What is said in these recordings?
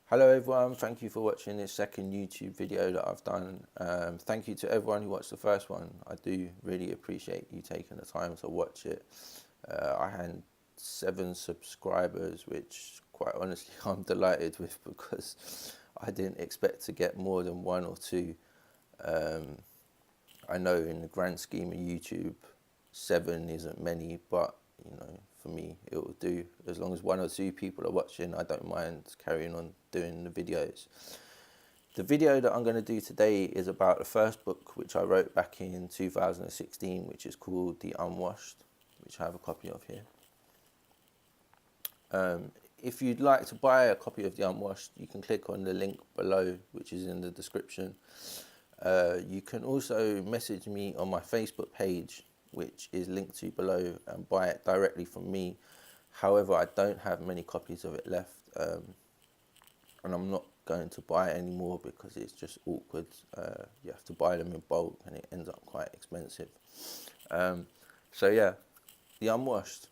Hello everyone, thank you for watching this second YouTube video that I've done. Thank you to everyone who watched the first one. I do really appreciate you taking the time to watch it. I had 7 subscribers, which quite honestly I'm delighted with because I didn't expect to get more than 1 or 2. I know in the grand scheme of YouTube, 7 isn't many, but you know, for me it will do. As long as 1 or 2 people are watching, I don't mind carrying on doing the videos. The video that I'm going to do today is about the first book which I wrote back in 2016, which is called The Unwashed, which I have a copy of here. If you'd like to buy a copy of The Unwashed, you can click on the link below, which is in the description. You can also message me on my Facebook page, which is linked to below, and buy it directly from me. However, I don't have many copies of it left, and I'm not going to buy it anymore because it's just awkward. You have to buy them in bulk and it ends up quite expensive. So yeah, The Unwashed.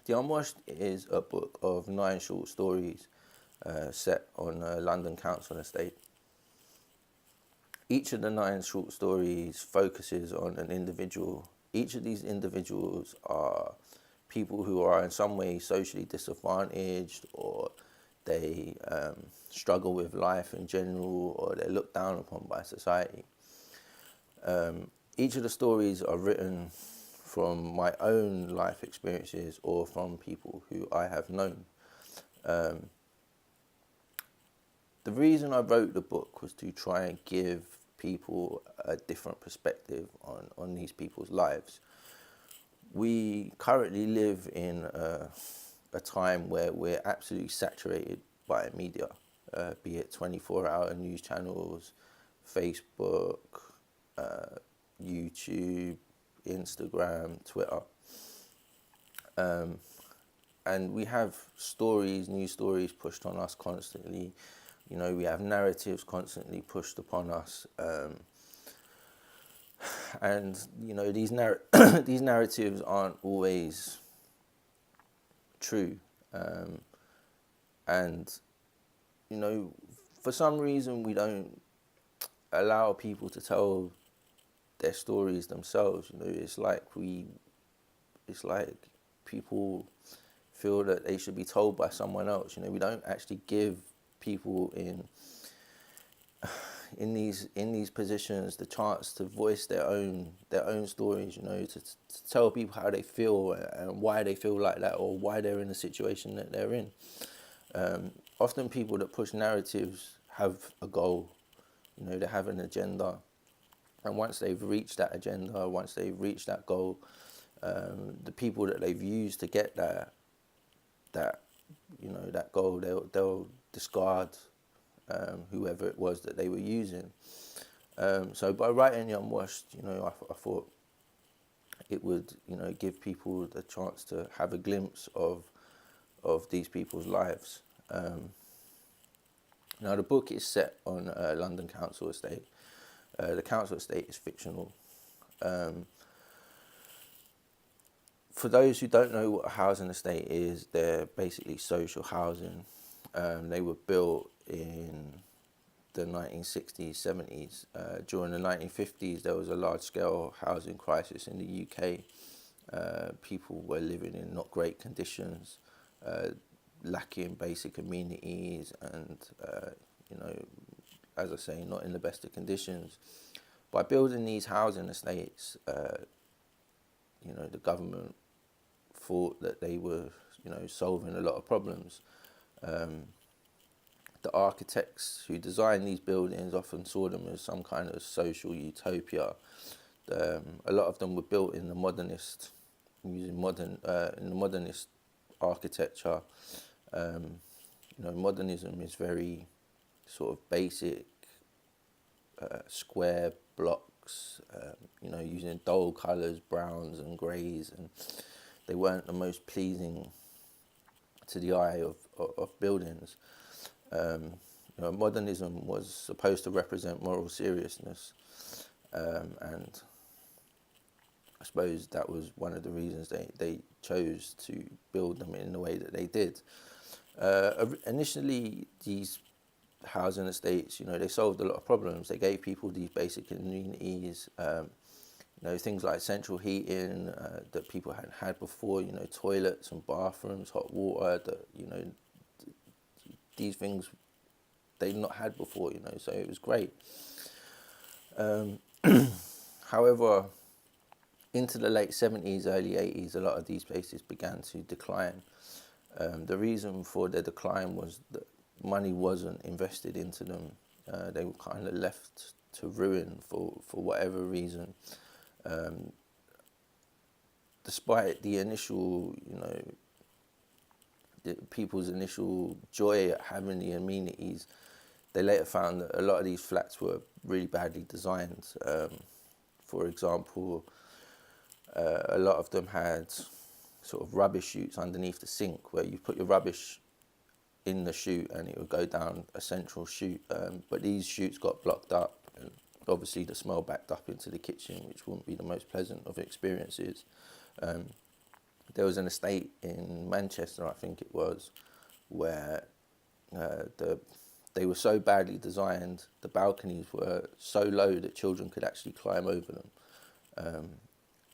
The Unwashed is a book of 9 short stories set on a London council estate. Each of the 9 short stories focuses on an individual. Each of these individuals are people who are in some way socially disadvantaged, or they struggle with life in general, or they're looked down upon by society. Each of the stories are written from my own life experiences or from people who I have known. The reason I wrote the book was to try and give people a different perspective on these people's lives. We currently live in a time where we're absolutely saturated by media, be it 24-hour news channels, Facebook, YouTube, Instagram, Twitter. And we have news stories pushed on us constantly. You know, we have narratives constantly pushed upon us. And, you know, these narratives aren't always true. And, you know, for some reason we don't allow people to tell their stories themselves. You know, it's like people feel that they should be told by someone else. You know, we don't actually give people in these positions the chance to voice their own stories. You know, to tell people how they feel and why they feel like that, or why they're in the situation that they're in. Often people that push narratives have a goal. You know, they have an agenda, and once they've reached that agenda, once they've reached that goal, the people that they've used to get that goal, they'll discard whoever it was that they were using. So by writing The Unwashed, you know, I thought it would, you know, give people the chance to have a glimpse of these people's lives. Now, the book is set on a London council estate. The council estate is fictional. For those who don't know what a housing estate is, they're basically social housing. They were built in the 1960s, 70s. During the 1950s, there was a large-scale housing crisis in the UK. People were living in not great conditions, lacking basic amenities, and you know, as I say, not in the best of conditions. By building these housing estates, you know, the government thought that they were, you know, solving a lot of problems. The architects who designed these buildings often saw them as some kind of social utopia. A lot of them were built in the modernist architecture. You know, modernism is very sort of basic, square blocks. You know, using dull colours, browns and greys, and they weren't the most pleasing to the eye of buildings. You know, modernism was supposed to represent moral seriousness, and I suppose that was one of the reasons they chose to build them in the way that they did. Initially, these housing estates, they solved a lot of problems. They gave people these basic amenities, things like central heating that people hadn't had before, toilets and bathrooms, hot water, that, these things they'd not had before, so it was great. However, into the late 70s, early 80s, a lot of these places began to decline. The reason for their decline was that money wasn't invested into them. They were kind of left to ruin for whatever reason. Despite the initial, people's initial joy at having the amenities, they later found that a lot of these flats were really badly designed. For example, a lot of them had sort of rubbish chutes underneath the sink where you put your rubbish in the chute and it would go down a central chute. But these chutes got blocked up, and obviously the smell backed up into the kitchen, which wouldn't be the most pleasant of experiences. There was an estate in Manchester, I think it was, where they were so badly designed, the balconies were so low that children could actually climb over them.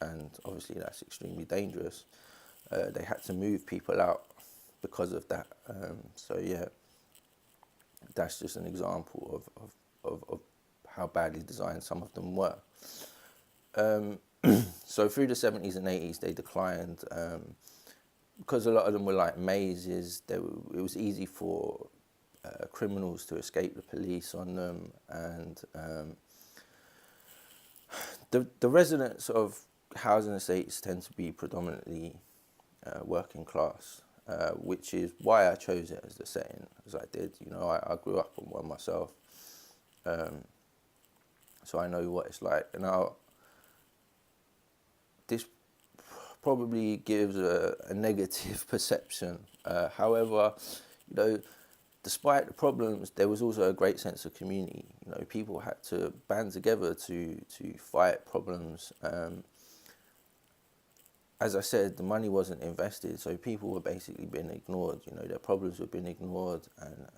And obviously that's extremely dangerous. They had to move people out because of that. So yeah, that's just an example of how badly designed some of them were. So through the 70s and 80s, they declined because a lot of them were like mazes. It was easy for criminals to escape the police on them, and the residents of housing estates tend to be predominantly working class, which is why I chose it as the setting, as I did. I grew up on one myself, so I know what it's like. Now, this probably gives a negative perception. However, despite the problems, there was also a great sense of community. People had to band together to fight problems. As I said, the money wasn't invested, so people were basically being ignored. Their problems were being ignored, and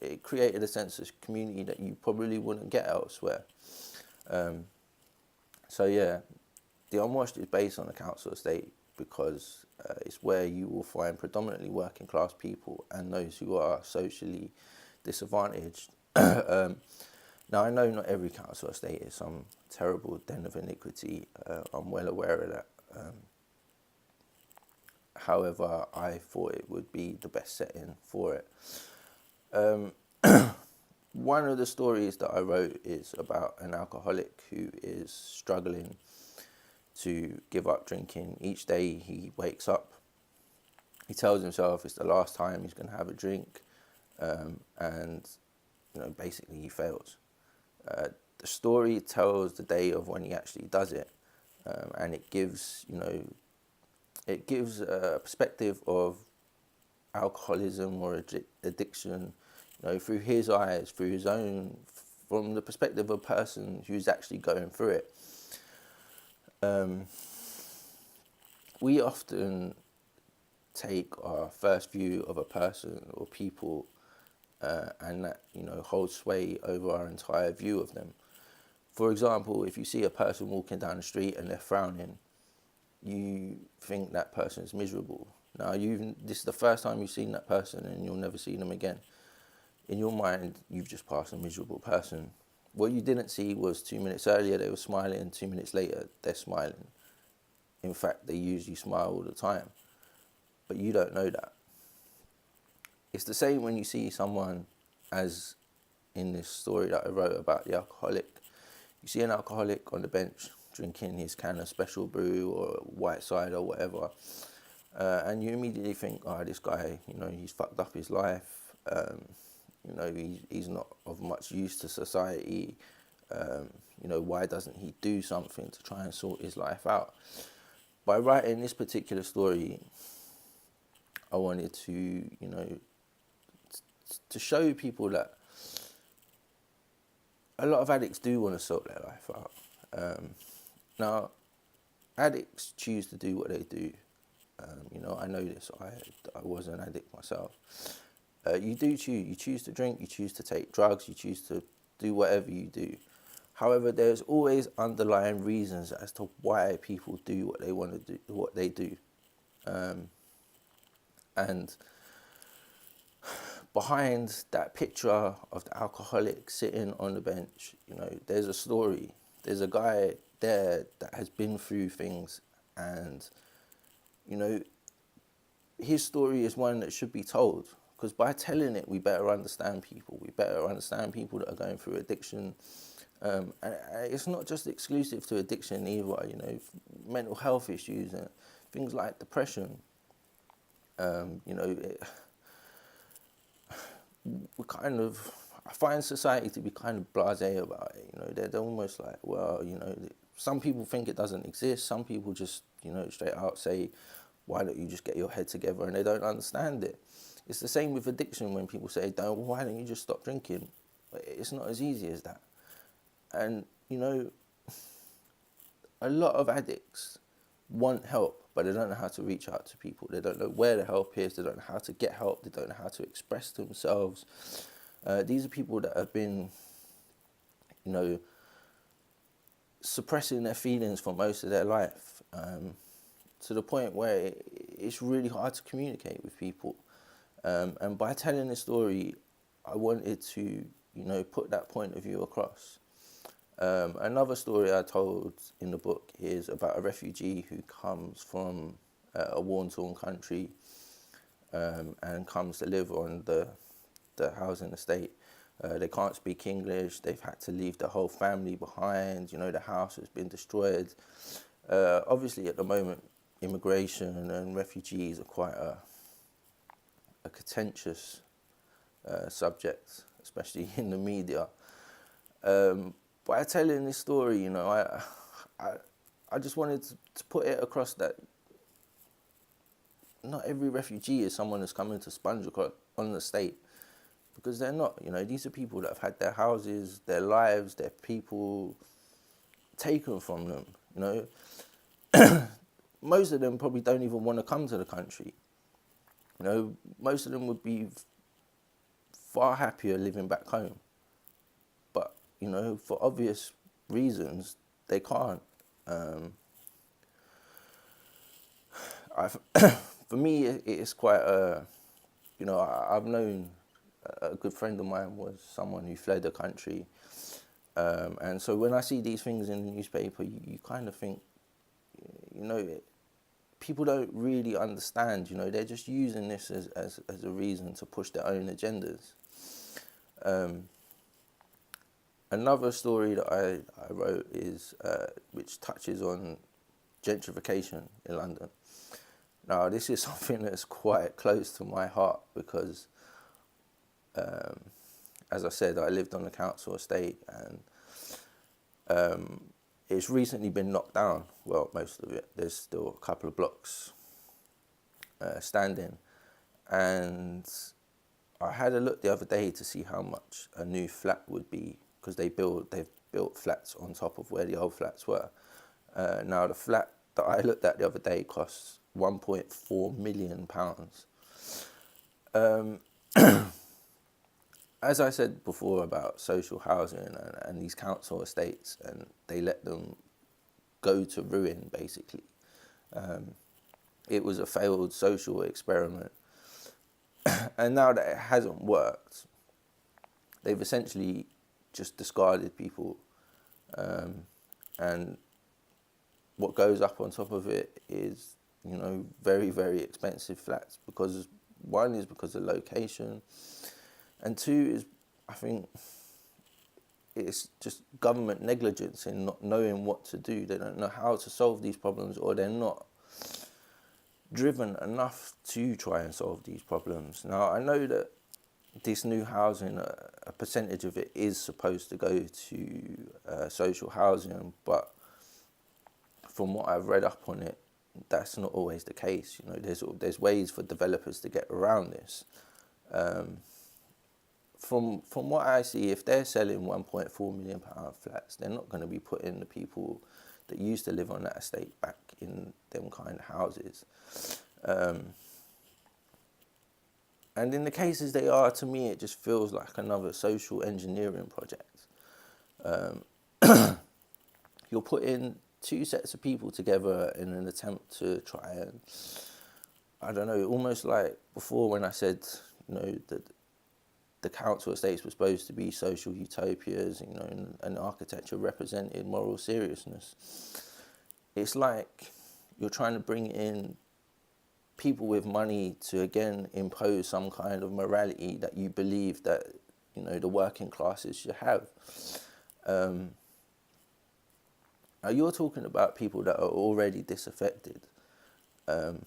it created a sense of community that you probably wouldn't get elsewhere. So yeah, the Unwashed is based on a council estate because it's where you will find predominantly working class people and those who are socially disadvantaged. Now, I know not every council estate is some terrible den of iniquity. I'm well aware of that. However, I thought it would be the best setting for it. One of the stories that I wrote is about an alcoholic who is struggling to give up drinking. Each day he wakes up, he tells himself it's the last time he's going to have a drink, and basically he fails. The story tells the day of when he actually does it, and it gives a perspective of alcoholism or addiction, through his eyes, through his own, from the perspective of a person who's actually going through it. We often take our first view of a person or people, and that holds sway over our entire view of them. For example, if you see a person walking down the street and they're frowning, you think that person is miserable. Now, this is the first time you've seen that person, and you'll never see them again. In your mind, you've just passed a miserable person. What you didn't see was 2 minutes earlier they were smiling, 2 minutes later they're smiling. In fact, they usually smile all the time, but you don't know that. It's the same when you see someone, as in this story that I wrote about the alcoholic. You see an alcoholic on the bench drinking his can of special brew or white cider or whatever, and you immediately think, this guy, he's fucked up his life. He's not of much use to society. Why doesn't he do something to try and sort his life out? By writing this particular story, I wanted to, to show people that a lot of addicts do want to sort their life out. Now, addicts choose to do what they do I know this. I was an addict myself. You choose to drink, you choose to take drugs, you choose to do whatever you do. However, there's always underlying reasons as to why people do what they want to do, what they do. And behind that picture of the alcoholic sitting on the bench, there's a story. There's a guy there that has been through things, and his story is one that should be told, because by telling it, we better understand people. We better understand people that are going through addiction. And it's not just exclusive to addiction either, mental health issues and things like depression. I find society to be kind of blasé about it. They're almost like, well, some people think it doesn't exist. Some people just, straight out say, why don't you just get your head together? And they don't understand it. It's the same with addiction when people say, why don't you just stop drinking? It's not as easy as that. And, a lot of addicts want help, but they don't know how to reach out to people. They don't know where the help is. They don't know how to get help. They don't know how to express themselves. These are people that have been, suppressing their feelings for most of their life, to the point where it's really hard to communicate with people. And by telling this story, I wanted to, put that point of view across. Another story I told in the book is about a refugee who comes from a war-torn country, and comes to live on the housing estate. They can't speak English. They've had to leave the whole family behind. The house has been destroyed. Obviously, at the moment, immigration and refugees are quite a contentious subject, especially in the media. By telling this story, I just wanted to put it across that not every refugee is someone that's coming to sponge on the state, because they're not. These are people that have had their houses, their lives, their people taken from them. Most of them probably don't even want to come to the country. Most of them would be far happier living back home. But, for obvious reasons, they can't. For me, it's quite I've known a good friend of mine was someone who fled the country. And so when I see these things in the newspaper, you kind of think, people don't really understand, they're just using this as a reason to push their own agendas. Another story that I wrote is which touches on gentrification in London. Now, this is something that's quite close to my heart because, as I said, I lived on the council estate, and it's recently been knocked down. Well, most of it. There's still a couple of blocks standing. And I had a look the other day to see how much a new flat would be, because they've built flats on top of where the old flats were. Now, the flat that I looked at the other day costs £1.4 million. As I said before about social housing and these council estates, and they let them go to ruin, basically. It was a failed social experiment. And now that it hasn't worked, they've essentially just discarded people. And what goes up on top of it is, very, very expensive flats, because one is because of location, and two is, I think, it's just government negligence in not knowing what to do. They don't know how to solve these problems, or they're not driven enough to try and solve these problems. Now, I know that this new housing, a percentage of it is supposed to go to social housing, but from what I've read up on it, that's not always the case. There's ways for developers to get around this. From what I see, if they're selling £1.4 million flats, they're not going to be putting the people that used to live on that estate back in them kind of houses. And in the cases they are, to me, it just feels like another social engineering project. You're putting two sets of people together in an attempt to try and, I don't know, almost like before when I said, that the council estates were supposed to be social utopias, and architecture represented moral seriousness. It's like you're trying to bring in people with money to again impose some kind of morality that you believe that the working classes should have. Now you're talking about people that are already disaffected. The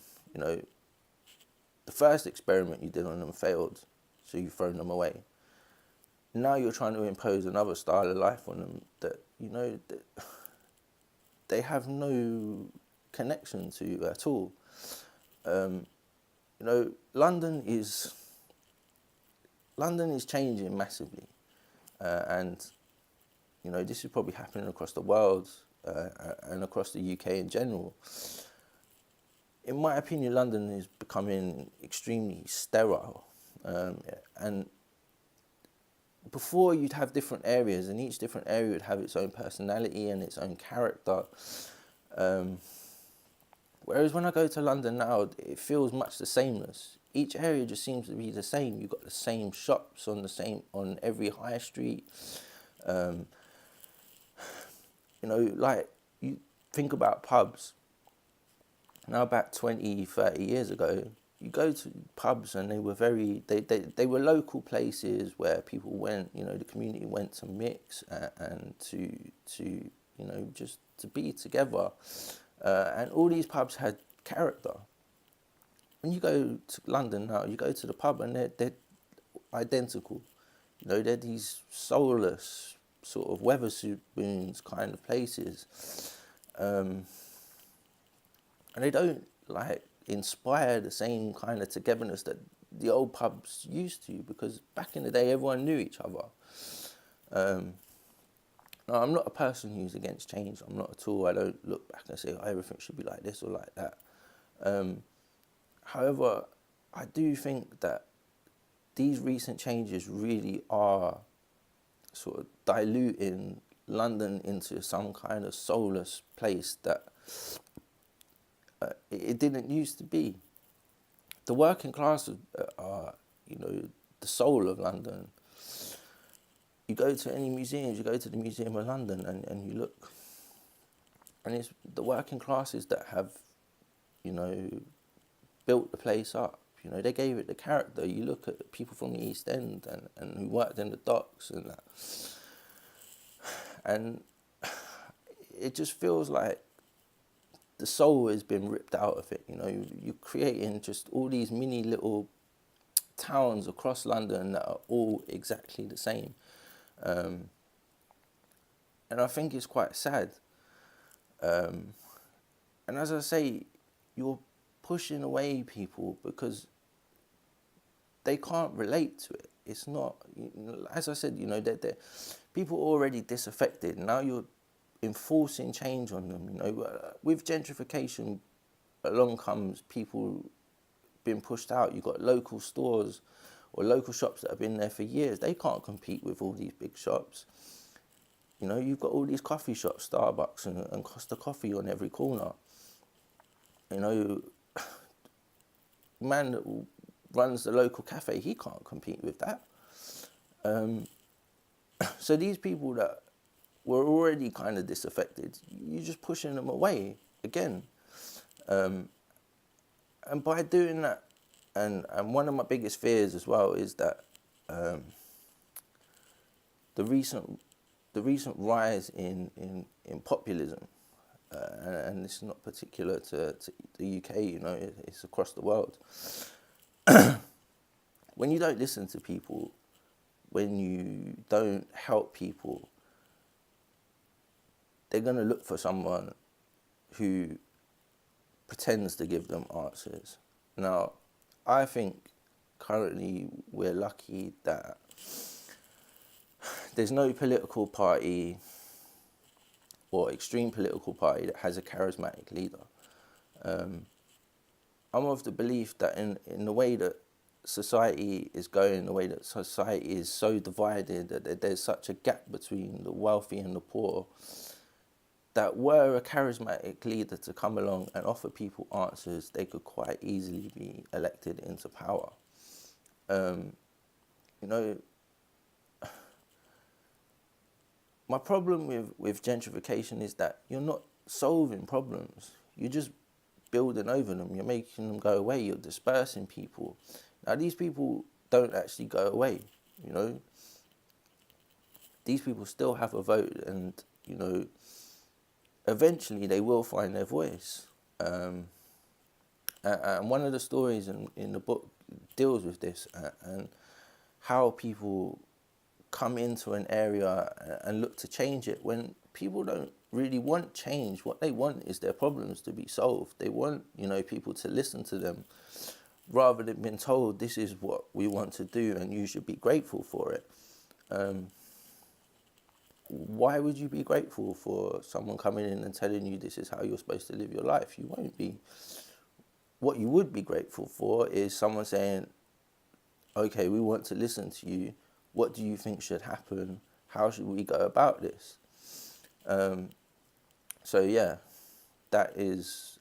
first experiment you did on them failed, so you've thrown them away. Now you're trying to impose another style of life on them that that they have no connection to at all. London is changing massively, and this is probably happening across the world and across the UK in general. In my opinion, London is becoming extremely sterile, and before you'd have different areas, and each different area would have its own personality and its own character. Whereas when I go to London now, it feels much the sameness. Each area just seems to be the same. You've got the same shops on every high street. Like you think about pubs. Now about 20, 30 years ago, you go to pubs and they were local places where people went, the community went to mix and to just to be together. And all these pubs had character. When you go to London now, you go to the pub and they're identical. They're these soulless sort of Weatherspoons kind of places. And they don't inspire the same kind of togetherness that the old pubs used to, because back in the day everyone knew each other. No, I'm not a person who's against change. I'm not at all. I don't look back and say, everything should be like this or like that. However, I do think that these recent changes really are sort of diluting London into some kind of soulless place that it didn't used to be. The working class are, the soul of London. You go to any museums, you go to the Museum of London and you look, and it's the working classes that have, built the place up. They gave it the character. You look at people from the East End and who worked in the docks and that. And it just feels like the soul has been ripped out of it. You're creating just all these mini little towns across London that are all exactly the same. And I think it's quite sad. And as I say, you're pushing away people because they can't relate to it. It's not, as I said, they're people are already disaffected. Now you're enforcing change on them. With gentrification, along comes people being pushed out. You've got local stores or local shops that have been there for years. They can't compete with all these big shops. You've got all these coffee shops, Starbucks and Costa Coffee on every corner. Man that runs the local cafe, he can't compete with that. So these people that were already kind of disaffected, you're just pushing them away again. And by doing that, and one of my biggest fears as well is that the recent rise in populism, and this is not particular to the UK, it's across the world. When you don't listen to people, when you don't help people, they're going to look for someone who pretends to give them answers. Now, I think currently we're lucky that there's no political party or extreme political party that has a charismatic leader. I'm of the belief that in the way that society is going, the way that society is so divided, that there's such a gap between the wealthy and the poor, that were a charismatic leader to come along and offer people answers, they could quite easily be elected into power. You know, my problem with gentrification is that you're not solving problems. You're just building over them. You're making them go away. You're dispersing people. Now, these people don't actually go away, you know. These people still have a vote, and, you know, eventually they will find their voice. And one of the stories in the book deals with this, and how people come into an area and look to change it when people don't really want change. What they want is their problems to be solved. They want, you know, people to listen to them rather than being told this is what we want to do and you should be grateful for it. Why would you be grateful for someone coming in and telling you this is how you're supposed to live your life? You won't be. What you would be grateful for is someone saying, okay, we want to listen to you. What do you think should happen? How should we go about this? So yeah, that is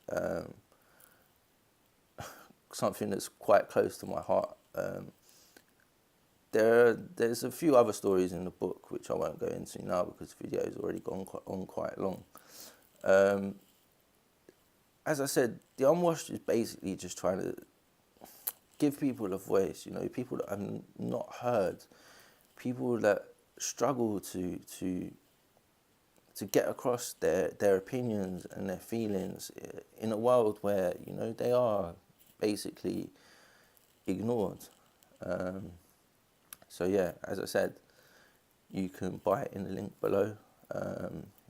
something that's quite close to my heart. There's a few other stories in the book which I won't go into now because the video has already gone on quite long. As I said, the Unwashed is basically just trying to give people a voice, you know, people that have not heard, people that struggle to get across their opinions and their feelings in a world where, you know, they are basically ignored. So yeah, as I said, you can buy it in the link below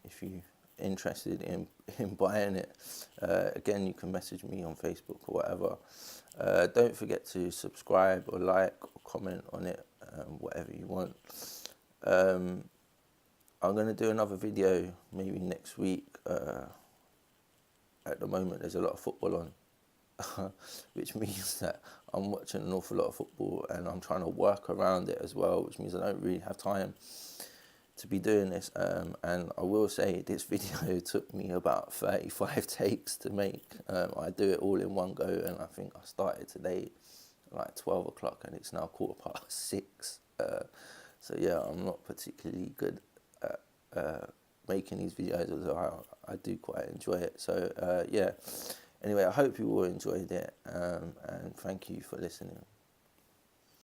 if you're interested in buying it. Again, you can message me on Facebook or whatever. Don't forget to subscribe or like or comment on it, whatever you want. I'm going to do another video maybe next week. At the moment, there's a lot of football on, which means that I'm watching an awful lot of football and I'm trying to work around it as well, which means I don't really have time to be doing this. And I will say this video took me about 35 takes to make. I do it all in one go, and I think I started today like 12 o'clock and it's now 6:15. So yeah, I'm not particularly good at making these videos, although I do quite enjoy it. So yeah, anyway, I hope you all enjoyed it, and thank you for listening.